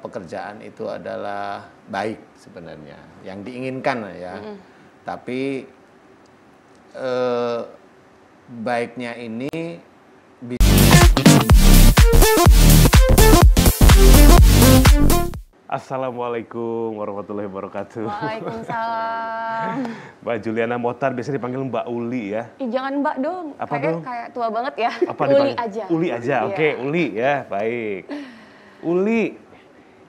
pekerjaan itu adalah baik sebenarnya, yang diinginkan ya. Tapi baiknya ini Assalamualaikum warahmatullahi wabarakatuh. Waalaikumsalam. Mbak Juliana Mohtar biasa dipanggil Mbak Uli ya. Ih, jangan Mbak dong. Apa dong? Kayak tua banget ya. Apa Uli dipanggil? aja. Uli aja, oke. Uli ya, baik. Uli,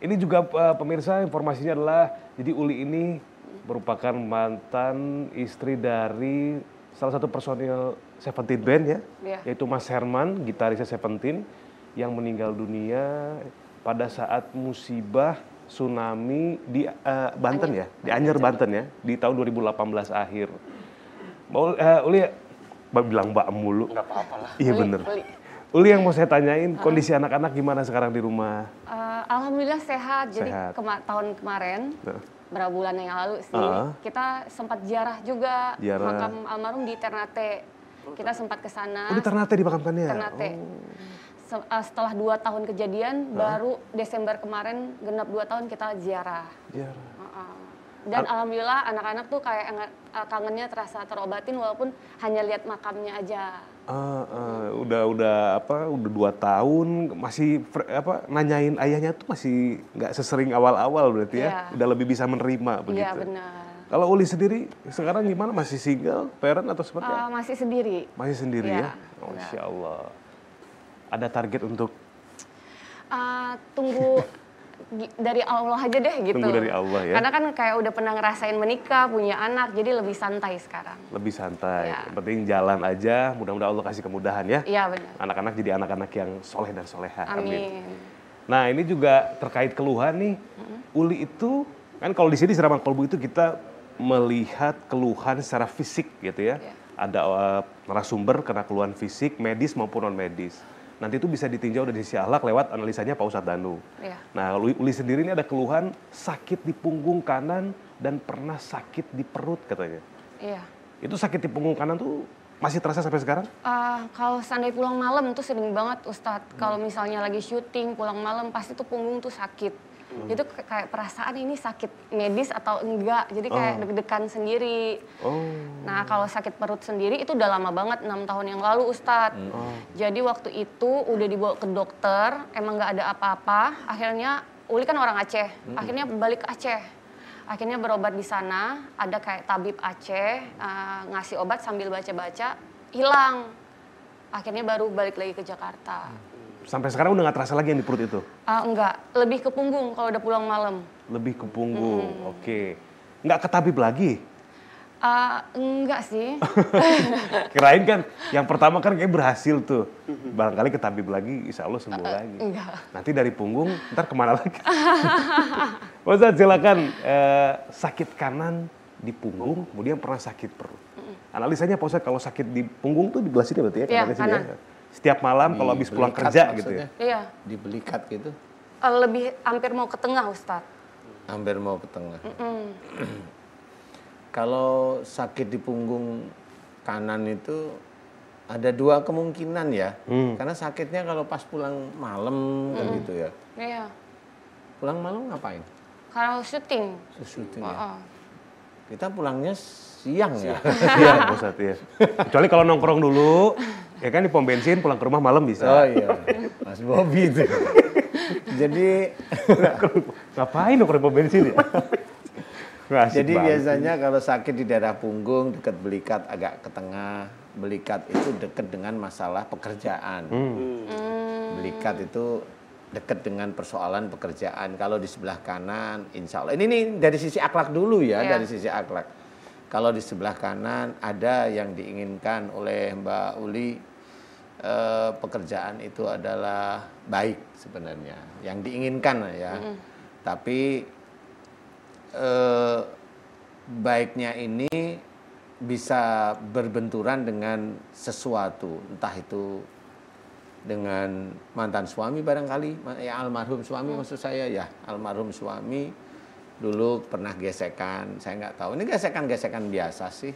ini juga pemirsa informasinya adalah, jadi Uli ini merupakan mantan istri dari salah satu personil Seventeen Band ya, yaitu Mas Herman, gitarisnya Seventeen, yang meninggal dunia pada saat musibah tsunami di Banten ya, di Anyer Banten ya, di tahun 2018 akhir. Uli, bilang Mbak mulu. nggak apa-apa lah. Iya bener. Uli yang mau saya tanyain, kondisi anak-anak gimana sekarang di rumah? Alhamdulillah sehat. Jadi Sehat. tahun kemarin, berapa bulan yang lalu sih, kita sempat ziarah juga makam almarhum di Ternate. Kita sempat ke sana. Oh, di Ternate dimakamkannya? Ternate. Setelah 2 tahun kejadian, baru Desember kemarin genap 2 tahun kita ziarah. Dan alhamdulillah anak-anak tuh kayak kangennya terasa terobatin walaupun hanya lihat makamnya aja. Udah 2 tahun masih nanyain ayahnya tuh masih nggak sesering awal-awal berarti ya. Udah lebih bisa menerima begitu. Iya benar. Kalau Uli sendiri sekarang gimana? Masih single, parent atau seperti apa? Masih sendiri. Masih sendiri ya? Masya Allah. Ada target untuk? Tunggu dari Allah aja deh gitu. Tunggu dari Allah ya? Karena kan kayak udah pernah ngerasain menikah, punya anak, jadi lebih santai sekarang. Lebih santai, yang penting jalan aja, mudah-mudahan Allah kasih kemudahan ya. Iya benar. Anak-anak jadi anak-anak yang soleh dan soleha. Amin. Nah ini juga terkait keluhan nih, Uli itu, kan kalau di sini Siraman Kolbu itu kita melihat keluhan secara fisik gitu ya. Ada narasumber kena keluhan fisik, medis maupun non-medis. Nanti itu bisa ditinjau dari sisi akhlak lewat analisanya Pak Ustadz Danu. Nah, Uli sendiri ini ada keluhan sakit di punggung kanan dan pernah sakit di perut katanya. Iya. Itu sakit di punggung kanan tuh masih terasa sampai sekarang? Kalau seandainya pulang malam tuh sering banget Ustadz. Kalau misalnya lagi syuting pulang malam pasti tuh punggung tuh sakit. Itu kayak perasaan ini sakit medis atau enggak. Jadi kayak deg-degan sendiri. Nah kalau sakit perut sendiri itu udah lama banget, 6 tahun yang lalu Ustadz. Jadi waktu itu udah dibawa ke dokter, emang nggak ada apa-apa. Akhirnya Uli kan orang Aceh, akhirnya balik ke Aceh. Akhirnya berobat di sana, ada kayak tabib Aceh, ngasih obat sambil baca-baca, hilang. Akhirnya baru balik lagi ke Jakarta. Sampai sekarang udah nggak terasa lagi yang di perut itu? Enggak, lebih ke punggung kalau udah pulang malam. Lebih ke punggung, oke. Nggak ke tabib lagi? Enggak sih. Kirain kan, yang pertama kan kayak berhasil tuh. Barangkali ke tabib lagi, insya Allah sembuh lagi. Enggak. Nanti dari punggung, ntar kemana lagi? Ustadz silakan, sakit kanan di punggung, kemudian pernah sakit perut. Analisanya Pak Ustadz, kalau sakit di punggung tuh di belah sini berarti ya? Iya, kanan. Ya? Setiap malam kalau habis pulang kerja gitu ya? Iya. Di belikat gitu? Lebih hampir mau ke tengah Ustadz. Hampir mau ke tengah. Kalau sakit di punggung kanan itu ada 2 kemungkinan ya. Karena sakitnya kalau pas pulang malam kan gitu ya. Iya. Pulang malam ngapain? Kalau syuting. Syuting ya. Kita pulangnya siang ya. Siang Ustadz ya. Kecuali kalau nongkrong dulu, ya kan di pom bensin pulang ke rumah malam bisa. Oh iya, Mas Bobi itu. Jadi ngapain nongkrong di pom bensin ya? Jadi biasanya kalau sakit di daerah punggung dekat belikat agak ke tengah. Belikat itu dekat dengan masalah pekerjaan. Belikat itu dekat dengan persoalan pekerjaan. Kalau di sebelah kanan, insya Allah. Ini nih dari sisi akhlak dulu ya, dari sisi akhlak. Kalau di sebelah kanan ada yang diinginkan oleh Mbak Uli, pekerjaan itu adalah baik sebenarnya. Yang diinginkan ya. Tapi baiknya ini bisa berbenturan dengan sesuatu, entah itu dengan mantan suami barangkali, ya almarhum suami maksud saya ya, almarhum suami dulu pernah gesekan, saya nggak tahu, ini gesekan-gesekan biasa sih,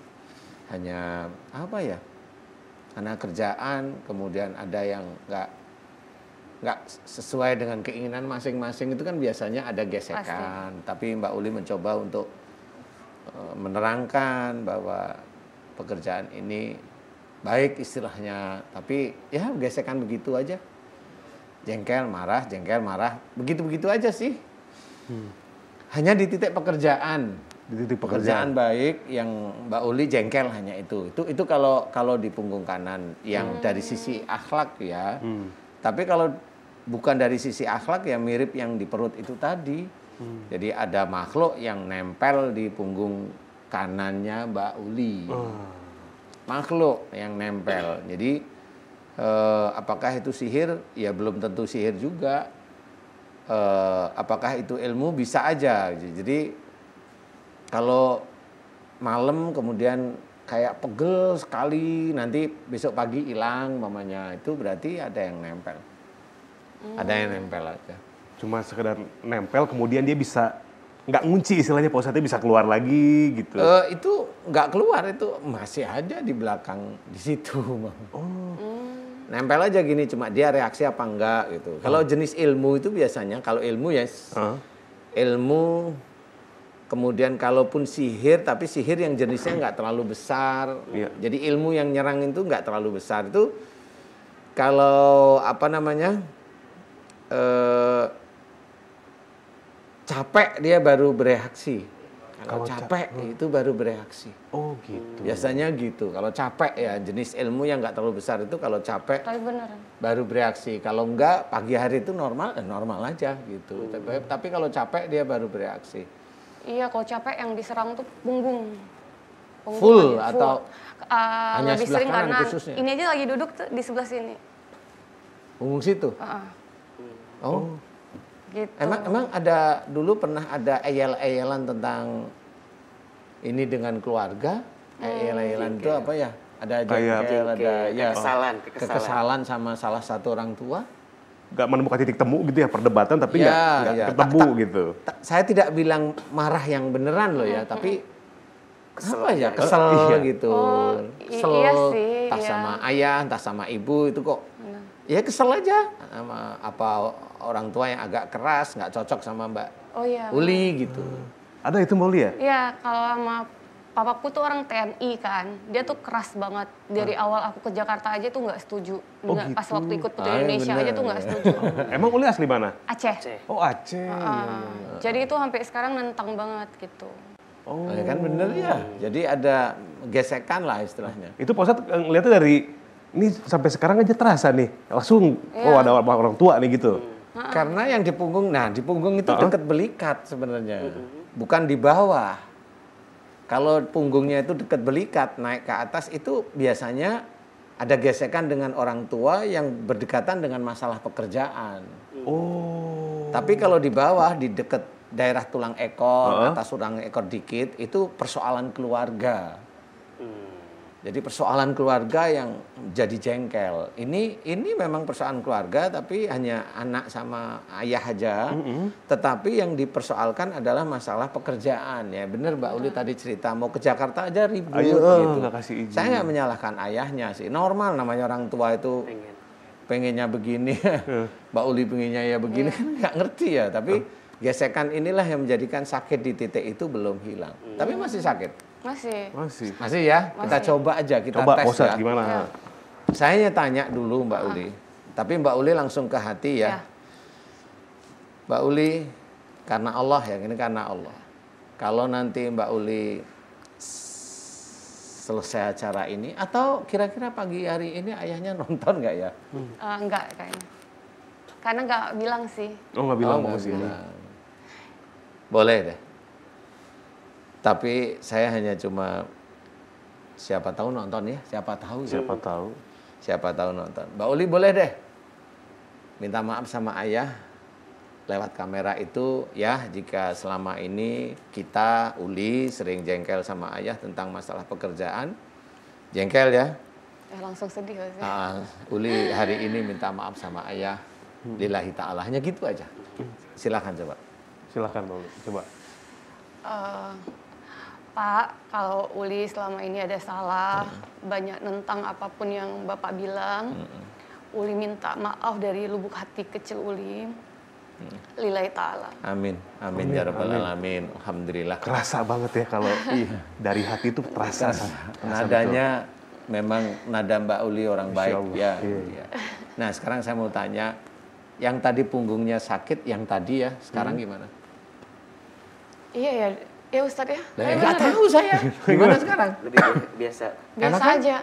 hanya apa ya, karena kerjaan, kemudian ada yang nggak nggak sesuai dengan keinginan masing-masing itu kan biasanya ada gesekan. Tapi Mbak Uli mencoba untuk menerangkan bahwa pekerjaan ini baik istilahnya, tapi ya gesekan begitu aja. Jengkel, marah, begitu-begitu aja sih. Hanya di titik pekerjaan. Di titik pekerjaan baik yang Mbak Uli jengkel hanya itu. Itu kalau di punggung kanan yang dari sisi akhlak ya. Tapi kalau bukan dari sisi akhlak ya mirip yang di perut itu tadi. Jadi ada makhluk yang nempel di punggung kanannya Mbak Uli. Makhluk yang nempel. Jadi apakah itu sihir? Ya belum tentu sihir juga. Apakah itu ilmu? Bisa aja. Jadi kalau malam kemudian kayak pegel sekali, nanti besok pagi hilang mamanya, itu berarti ada yang nempel. Ada yang nempel aja. Cuma sekedar nempel, kemudian dia bisa nggak ngunci istilahnya, Pak Ustadz, bisa keluar lagi gitu. Itu nggak keluar, itu masih ada di belakang di situ. Nempel aja gini, cuma dia reaksi apa enggak gitu. Kalau jenis ilmu itu biasanya, kalau ilmu ya ilmu. Kemudian kalaupun sihir, tapi sihir yang jenisnya nggak terlalu besar. Jadi ilmu yang nyerang itu nggak terlalu besar. Itu kalau apa namanya capek dia baru bereaksi. Kalau capek itu baru bereaksi. Oh gitu. Biasanya gitu. Kalau capek ya jenis ilmu yang nggak terlalu besar itu kalau capek baru bereaksi. Kalau enggak pagi hari itu normal, normal aja gitu. Tapi kalau capek dia baru bereaksi. Iya, kalau capek yang diserang tuh punggung full atau hanya lebih sebelah sering kanan kanan. khususnya? Ini aja lagi duduk tuh di sebelah sini. Punggung situ? Oh. Gitu. Emang ada dulu pernah ada eyel-eyelan tentang ini dengan keluarga? Eyel-eyelan itu apa ya? Ada jengkel, ada ya kekesalan sama salah satu orang tua? Nggak menemukan titik temu gitu ya, perdebatan tapi nggak ketemu gitu. Saya tidak bilang marah yang beneran loh ya, tapi kesel gitu. Kesel, iya sih, entah sama ayah, entah sama ibu itu kok. Ya kesel aja sama apa orang tua yang agak keras, nggak cocok sama Mbak Uli gitu. Ada itu Mbak Uli ya? Iya, kalau sama papaku tuh orang TNI kan, dia tuh keras banget. Dari awal aku ke Jakarta aja tuh nggak setuju. Gitu. Pas waktu ikut Putri Indonesia aja tuh nggak setuju. Emang Uli asli mana? Aceh. Oh Aceh. Jadi itu sampai sekarang nentang banget gitu. Oh ya kan bener ya. Jadi ada gesekan lah istilahnya. Itu Pak Ustadz ngeliatnya dari ini sampai sekarang aja terasa nih. Langsung ada orang tua nih gitu. Karena yang di punggung, di punggung itu dekat belikat sebenarnya. Bukan di bawah. Kalau punggungnya itu dekat belikat, naik ke atas itu biasanya ada gesekan dengan orang tua yang berdekatan dengan masalah pekerjaan. Tapi kalau di bawah, di dekat daerah tulang ekor, atas tulang ekor dikit, itu persoalan keluarga. Jadi persoalan keluarga yang jadi jengkel. Ini memang persoalan keluarga, tapi hanya anak sama ayah aja. Tetapi yang dipersoalkan adalah masalah pekerjaan. Ya benar Mbak Uli tadi cerita mau ke Jakarta aja ribut. Gitu. Kasih izin. Saya nggak menyalahkan ayahnya sih. Normal namanya orang tua itu pengennya begini. Mbak Uli pengennya ya begini kan nggak ngerti ya. Tapi gesekan inilah yang menjadikan sakit di titik itu belum hilang. Tapi masih sakit. Masih ya? Kita coba aja, kita tes ya. Gimana? Saya tanya dulu Mbak Uli. Tapi Mbak Uli langsung ke hati ya. Mbak Uli, karena Allah ya, ini karena Allah. Kalau nanti Mbak Uli selesai acara ini, atau kira-kira pagi hari ini ayahnya nonton nggak ya? Enggak kayaknya. Karena nggak bilang sih. Oh nggak bilang mau sih. Boleh deh. Tapi saya hanya cuma siapa tahu nonton ya, siapa tahu nonton. Mbak Uli boleh deh minta maaf sama ayah lewat kamera itu ya, jika selama ini kita Uli sering jengkel sama ayah tentang masalah pekerjaan. Jengkel ya. Langsung sedih sih. Uli hari ini minta maaf sama ayah. Lillahi ta'ala, hanya gitu aja. Silakan coba. Silakan Mbak Uli, coba. Pak, kalau Uli selama ini ada salah, banyak nentang apapun yang Bapak bilang, Uli minta maaf dari lubuk hati kecil Uli. Lillahi ta'ala. Amin, amin ya rabbal alamin. Alhamdulillah. Kerasa banget ya kalau dari hati itu terasa. Nadanya memang nada Mbak Uli orang baik ya. Iya. Nah sekarang saya mau tanya, yang tadi punggungnya sakit, yang tadi ya, sekarang gimana? Iya ya Ustadz ya. Nggak tahu saya. Gimana sekarang? Lebih biasa. Biasa Enakan? aja.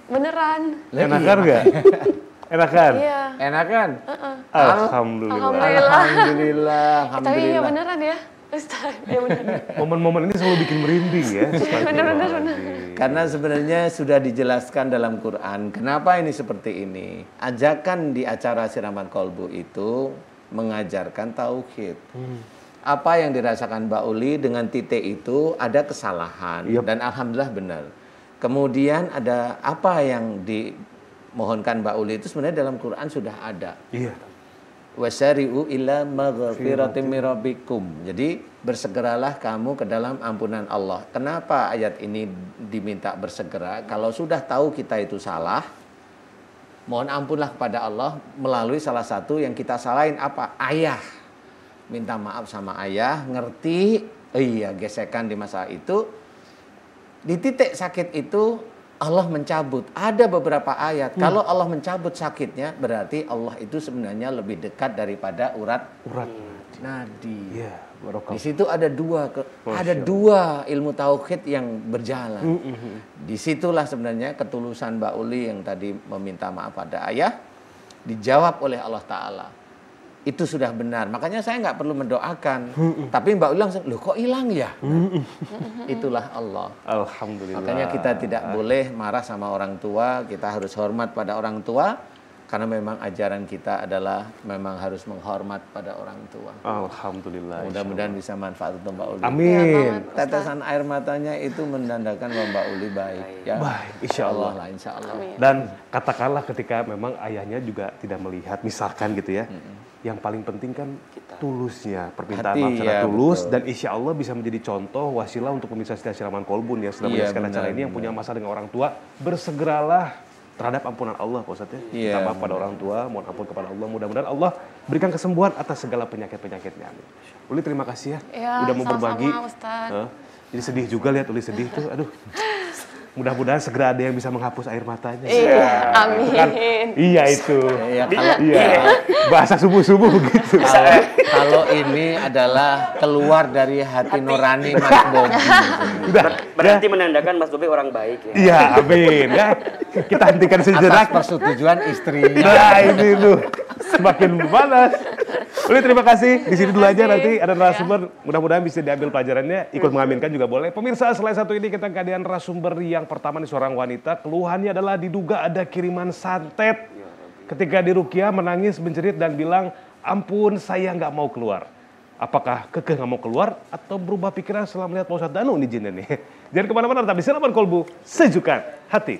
Beneran. Enakan nggak? Enakan? Iya. Enakan? Alhamdulillah. Alhamdulillah. Tapi iya beneran ya Ustadz. Ya beneran. Momen-momen ini selalu bikin merinding ya. Bener. Karena sebenarnya sudah dijelaskan dalam Quran. Kenapa ini seperti ini? Ajakan di acara Siraman Kolbu itu mengajarkan tauhid. Apa yang dirasakan Mbak Uli dengan titik itu ada kesalahan. Dan alhamdulillah benar. Kemudian ada apa yang dimohonkan Mbak Uli itu sebenarnya dalam Quran sudah ada. Iya. Wasari'u ila maghfiratin min rabbikum. Jadi bersegeralah kamu ke dalam ampunan Allah. Kenapa ayat ini diminta bersegera? Kalau sudah tahu kita itu salah, mohon ampunlah kepada Allah melalui salah satu yang kita salahin apa? Ayah. Minta maaf sama ayah, ngerti, iya gesekan di masa itu. Di titik sakit itu Allah mencabut. Ada beberapa ayat. Kalau Allah mencabut sakitnya, berarti Allah itu sebenarnya lebih dekat daripada urat nadi. Iya, Di situ ada dua ilmu tauhid yang berjalan. Disitulah sebenarnya ketulusan Mbak Uli yang tadi meminta maaf pada ayah dijawab oleh Allah Ta'ala. Itu sudah benar. Makanya saya nggak perlu mendoakan. Tapi Mbak Uli langsung, loh kok hilang ya? Itulah Allah. Alhamdulillah. Makanya kita tidak boleh marah sama orang tua. Kita harus hormat pada orang tua. Karena memang ajaran kita adalah memang harus menghormat pada orang tua. Alhamdulillah. Mudah-mudahan bisa manfaat untuk Mbak Uli. Amin. Tetesan air matanya itu menandakan bahwa Mbak Uli baik. Ya. Baik, insya Allah. Insya Allah. Dan katakanlah ketika memang ayahnya juga tidak melihat, misalkan gitu ya. Yang paling penting kan tulusnya, permintaan Hati, maaf secara ya, tulus. betul. Dan insya Allah bisa menjadi contoh, wasilah untuk pemirsa setia Siraman Kolbun yang sedang menyaksikan acara ini yang punya masalah dengan orang tua. Bersegeralah terhadap ampunan Allah, Pak Ustadz ya. Minta maaf pada orang tua, mohon ampun kepada Allah. Mudah-mudahan Allah berikan kesembuhan atas segala penyakit-penyakitnya. Amin. Uli terima kasih ya, udah mau berbagi. Jadi sedih juga lihat Uli sedih tuh, aduh. Mudah-mudahan segera ada yang bisa menghapus air matanya. Iya, amin. Kan, iya itu. Iya. Bahasa subuh-subuh gitu. Kalau ini adalah keluar dari hati nurani Mas Bobi. Berarti menandakan Mas Bobi orang baik ya. Iya, amin. Ya, kita hentikan sejenak. Atas persetujuan istrinya. Nah, ini tuh semakin panas. Uli terima kasih. Di sini dulu aja, nanti ada narasumber. Mudah-mudahan bisa diambil pelajarannya. Ikut mengaminkan juga boleh. Pemirsa, selain satu ini kita keadaan narasumber yang pertama nih seorang wanita. Keluhannya adalah diduga ada kiriman santet. Ketika diruqyah menangis, menjerit dan bilang, ampun saya nggak mau keluar. Apakah kekeh nggak mau keluar atau berubah pikiran setelah melihat Pak Ustadz Danu nih jinnya nih? Jangan kemana-mana, tetap di Siraman Kolbu, sejukkan hati.